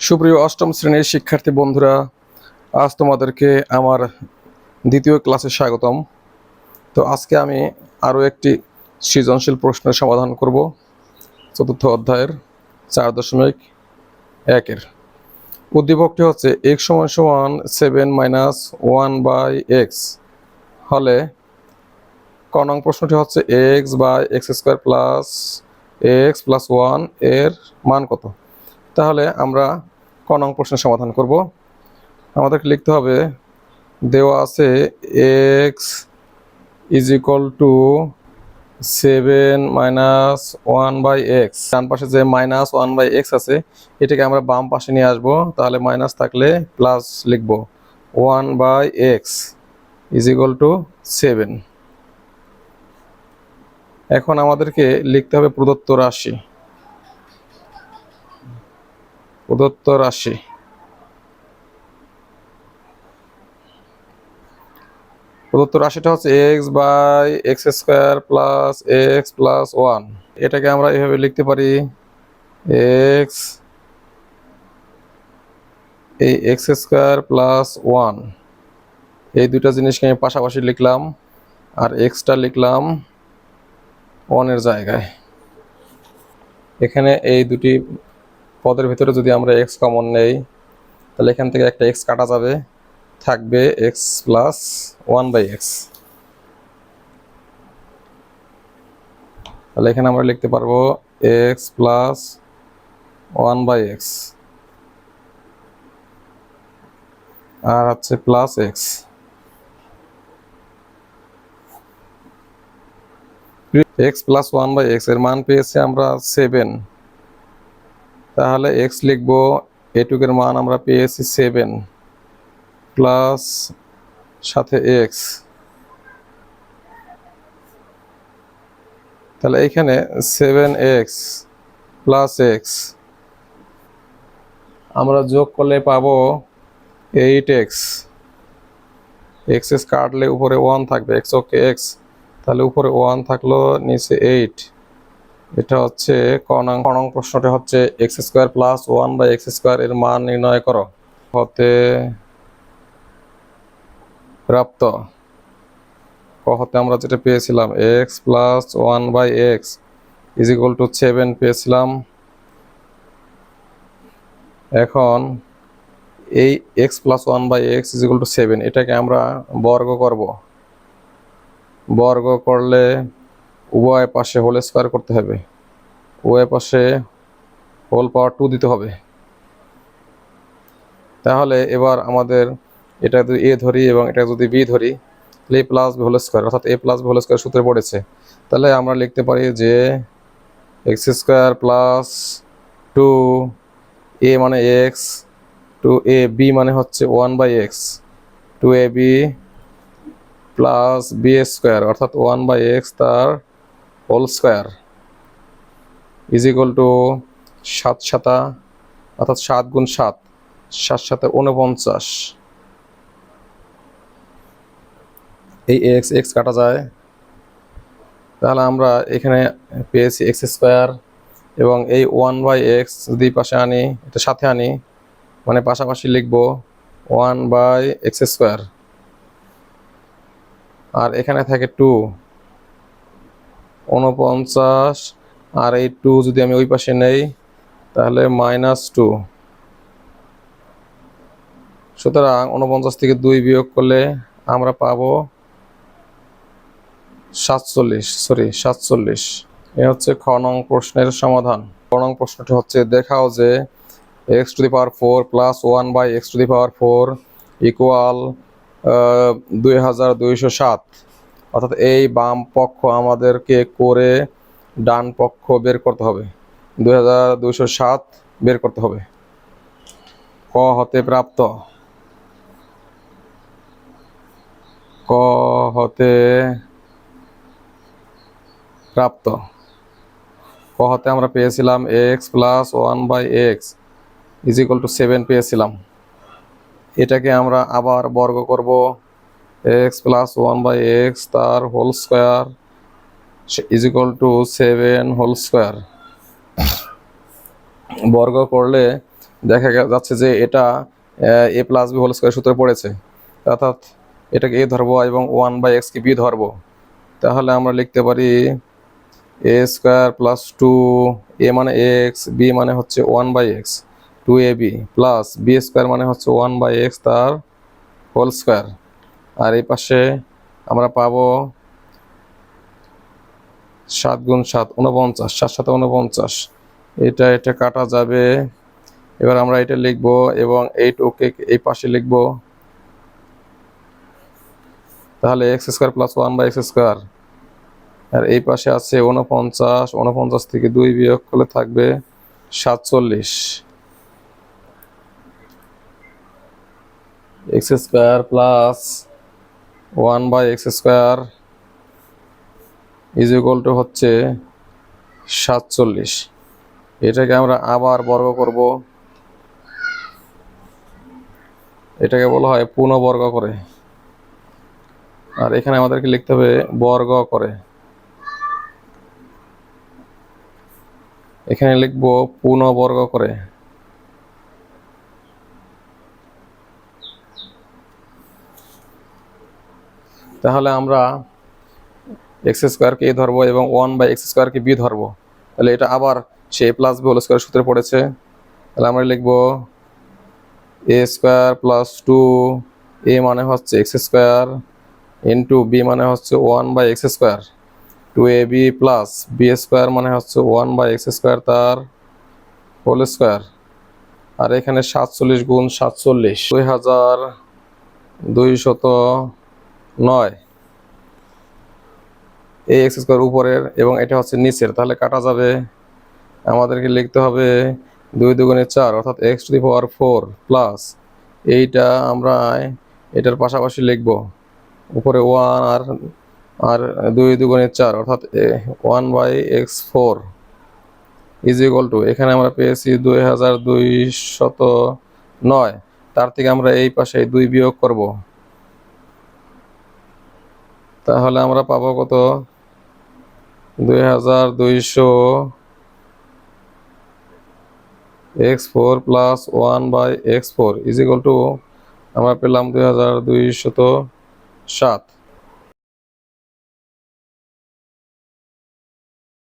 সুপ্রিয় অষ্টম শ্রেণীর শিক্ষার্থী বন্ধুরা, আজ তোমাদেরকে আমার দ্বিতীয় ক্লাসে স্বাগতম। তো আজকে আমি আরও একটি সৃজনশীল প্রশ্নের সমাধান করব চতুর্থ অধ্যায়ের 4.1-এর। উদ্দীপকটি হচ্ছে x সমান 7-1/x হলে ক নং প্রশ্নটি হচ্ছে x/x² + x + 1 এর মান কত। তাহলে আমরা ক নং প্রশ্নের সমাধান করব। আমাদেরকে লিখতে হবে, দেওয়া আছে x = 7-1/x। ডান পাশে যে -1/x আছে এটাকে আমরা বাম পাশে নিয়ে আসব, তাহলে মাইনাস থাকলে প্লাস লিখব। 1/x = 7। এখন আমাদেরকে লিখতে হবে প্রদত্ত রাশি। প্রদত্ত রাশিটা হচ্ছে x/x² + x + 1। এটাকে আমরা এভাবে লিখতে পারি, x এই x² + 1, এই দুইটা জিনিসকে আমি পাশাপাশি লিখলাম, আর এক্সটা লিখলাম 1 এর জায়গায়। এখানে এই দুটি পদের ভিতরে যদি আমরা x কমন নেই, তাহলে এখান থেকে একটা x কাটা যাবে, থাকবে x + 1/x। তাহলে এখানে আমরা লিখতে পারবো x + 1/x আর হচ্ছে প্লাস x। x + 1/x এর মান পেয়েছি আমরা 7, তাহলে x লিখবো, এটুকের মান আমরা পেয়েছি 7 প্লাস সাথে x। তাহলে এখানে 7x + x আমরা যোগ করলে পাবো 8x। x কাটলে উপরে 1 থাকবে, x ওকে x, তাহলে উপরে 1 থাকলো, নিচে 8। এটা হচ্ছে ক নং প্রশ্নটা হচ্ছে x² + 1/x² এর মান নির্ণয় করো। হতে প্রাপ্ত ক হতে আমরা যেটা পেয়েছিলাম x + 1/x = 7 পেয়েছিলাম। এখন এই x + 1/x = 7 এটাকে আমরা বর্গ করব। বর্গ করলে উভয় পাশে হোল স্কয়ার করতে হবে, উভয় পাশে হোল পাওয়ার 2 দিতে হবে। তাহলে এবার আমাদের এটা যদি a ধরি এবং এটা যদি b ধরি, তাহলে a + b হোল স্কয়ার, অর্থাৎ a + b হোল স্কয়ার সূত্রে পড়েছে। তাহলে আমরা লিখতে পারি যে x² + 2a মানে x, 2ab মানে হচ্ছে 1/x, 2ab + b² অর্থাৎ 1/x তার হোল স্কয়ার = 7 অর্থাৎ 7 × 7, 7 × 7 = 49। এই x কাটা যায়, তাহলে আমরা এখানে পেয়েছি x² এবং এই 1/x যদি পাশে আনি, এটা সাথে আনি, মানে পাশাপাশি লিখব 1/x²। আর এখানে থাকে 2, 49, আর এই 2 যদি আমি ওই পাশে নেই তাহলে -2। সুতরাং 49 থেকে 2 বিয়োগ করলে আমরা পাবো 47। এ হচ্ছে খ নং প্রশ্নের সমাধান। খ নং প্রশ্নটি হচ্ছে, দেখাও যে x⁴ + 1/x⁴ = 2207। অর্থাৎ এই বাম পক্ষ আমাদেরকে করে ডান পক্ষ বের করতে হবে, 2207 বের করতে হবে। ক হতে প্রাপ্ত ক হতে আমরা পেয়েছিলাম x + 1/x = 7 পেয়েছিলাম। এটাকে আমরা আবার বর্গ করব, x + 1/x তার হোল স্কয়ার = 7 হোল স্কয়ার। বর্গ করলে দেখা যাচ্ছে যে এটা এ প্লাস বি হোল স্কয়ার সূত্রে পড়েছে, অর্থাৎ এটাকে এ ধরবো এবং 1/x কে বি ধরবো। তাহলে আমরা লিখতে পারি এ স্কয়ার প্লাস 2 এ মানে এক্স, বি মানে হচ্ছে 1/x, 2ab plus B square মানে হচ্ছে 1/x তার হোল স্কয়ার। আর এই পাশে আমরা পাবো 7 গুণ 7 49, 7 7 49, এটা কাটা যাবে। এবার আমরা এটা লিখবো এবং এইটুকে এই পাশে লিখবো। তাহলে x square plus 1/x square, আর এই পাশে আছে 49, 49 থেকে 2 বিয়োগ করলে থাকবে 47। X square plus 1/x square is equal to হচ্ছে 47। এটাকে আমরা আবার বর্গ করব, এটাকে বলা হয় পুনঃবর্গ করে। আর এখানে আমাদেরকে লিখতে হবে বর্গ করে, এখানে লিখবো পুনঃবর্গ করে। তাহলে আমরা এক্স স্কোয়ারকে এ ধরবো এবং 1/x স্কোয়ারকে বি ধরবো। তাহলে এটা আবার সে প্লাস বি হোল স্কোয়ার সূত্রে পড়েছে। তাহলে আমরা লিখবো এ স্কোয়ার প্লাস 2 এ মানে হচ্ছে এক্স স্কোয়ার ইন্টু বি মানে হচ্ছে 1/x square, 2ab plus B square মানে হচ্ছে 1/x স্কোয়ার তার হোল স্কোয়ার। আর এখানে 47 গুণ 47 2209। এই এক্স স্কোয়ার উপরের এবং এটা হচ্ছে নিচের, তাহলে কাটা যাবে। আমাদেরকে লিখতে হবে 2 দুগুণে 4 অর্থাৎ x⁴ প্লাস এইটা আমরা এটার পাশাপাশি লিখব উপরে 1 আর 2 দুগুণে 4 অর্থাৎ 1/x⁴ ইজ ইকুয়াল টু, এখানে আমরা পেয়েছি 2209, তার থেকে আমরা এই পাশে 2 বিয়োগ করব। তাহলে আমরা পাবো কত, 2200x⁴ plus 1/x⁴ is equal to আমরা পেলাম 2207।